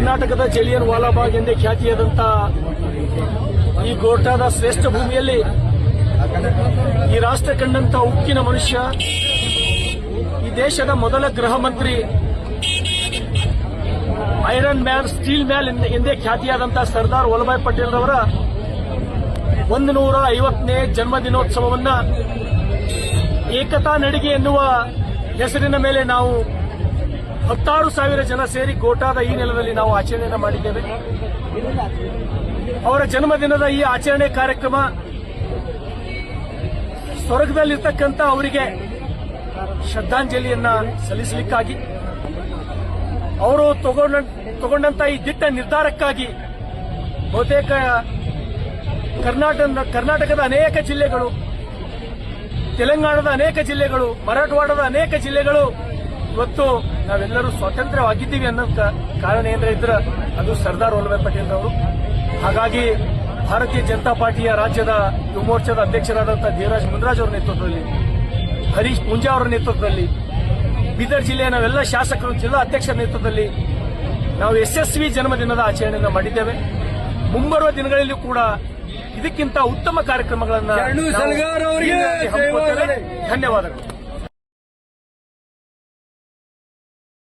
ಕರ್ನಾಟಕದ ಜಲಿಯನ್ ವಾಲಾಬಾಗ್ ಎಂದೇ ಖ್ಯಾತಿಯಾದಂಥ ಈ ಗೋಟಾದ ಶ್ರೇಷ್ಠ ಭೂಮಿಯಲ್ಲಿ ಈ ರಾಷ್ಟ್ರ ಕಂಡಂತ ಉಕ್ಕಿನ ಮನುಷ್ಯ, ಈ ದೇಶದ ಮೊದಲ ಗೃಹ ಮಂತ್ರಿ, ಐರನ್ ಮ್ಯಾನ್, ಸ್ಟೀಲ್ ಮ್ಯಾನ್ ಎಂದೇ ಖ್ಯಾತಿಯಾದಂತಹ ಸರ್ದಾರ್ ವಲ್ಲಭಾಯ್ ಪಟೇಲ್ ರವರ 150ನೇ ಜನ್ಮದಿನೋತ್ಸವವನ್ನ ಏಕತಾ ನಡಿಗೆ ಎನ್ನುವ ಹೆಸರಿನ ಮೇಲೆ ನಾವು 16,000 ಜನ ಸೇರಿ ಗೋಟಾದ ಈ ನೆಲದಲ್ಲಿ ನಾವು ಆಚರಣೆಯನ್ನು ಮಾಡಿದ್ದೇವೆ. ಅವರ ಜನ್ಮದಿನದ ಈ ಆಚರಣೆ ಕಾರ್ಯಕ್ರಮ ಸ್ವರ್ಗದಲ್ಲಿರ್ತಕ್ಕಂಥ ಅವರಿಗೆ ಶ್ರದ್ಧಾಂಜಲಿಯನ್ನ ಸಲ್ಲಿಸಲಿಕ್ಕಾಗಿ, ಅವರು ತಗೊಂಡಂತ ಈ ದಿಟ್ಟ ನಿರ್ಧಾರಕ್ಕಾಗಿ ಬಹುತೇಕ ಕರ್ನಾಟಕದ ಅನೇಕ ಜಿಲ್ಲೆಗಳು, ತೆಲಂಗಾಣದ ಅನೇಕ ಜಿಲ್ಲೆಗಳು, ಮರಾಠವಾಡದ ಅನೇಕ ಜಿಲ್ಲೆಗಳು ಇವತ್ತು ನಾವೆಲ್ಲರೂ ಸ್ವಾತಂತ್ರ್ಯವಾಗಿದ್ದೀವಿ ಅನ್ನೋ ಕಾರಣ ಏನಾರ ಇದ್ರೆ ಅದು ಸರ್ದಾರ್ ವಲ್ಲಭಾಯ್ ಪಟೇಲ್ ಅವರು. ಹಾಗಾಗಿ ಭಾರತೀಯ ಜನತಾ ಪಾರ್ಟಿಯ ರಾಜ್ಯದ ಯುವ ಮೋರ್ಚಾದ ಅಧ್ಯಕ್ಷರಾದಂತಹ ದೇವರಾಜ್ ಮುನ್ರಾಜ್ ಅವರ ನೇತೃತ್ವದಲ್ಲಿ, ಹರೀಶ್ ಪೂಂಜಾ ಅವರ ನೇತೃತ್ವದಲ್ಲಿ, ಬೀದರ್ ಜಿಲ್ಲೆಯ ನಾವೆಲ್ಲ ಶಾಸಕರು, ಜಿಲ್ಲಾ ಅಧ್ಯಕ್ಷರ ನೇತೃತ್ವದಲ್ಲಿ ನಾವು ಯಶಸ್ವಿ ಜನ್ಮದಿನದ ಆಚರಣೆಯನ್ನು ಮಾಡಿದ್ದೇವೆ. ಮುಂಬರುವ ದಿನಗಳಲ್ಲಿ ಕೂಡ ಇದಕ್ಕಿಂತ ಉತ್ತಮ ಕಾರ್ಯಕ್ರಮಗಳನ್ನು ಧನ್ಯವಾದಗಳು.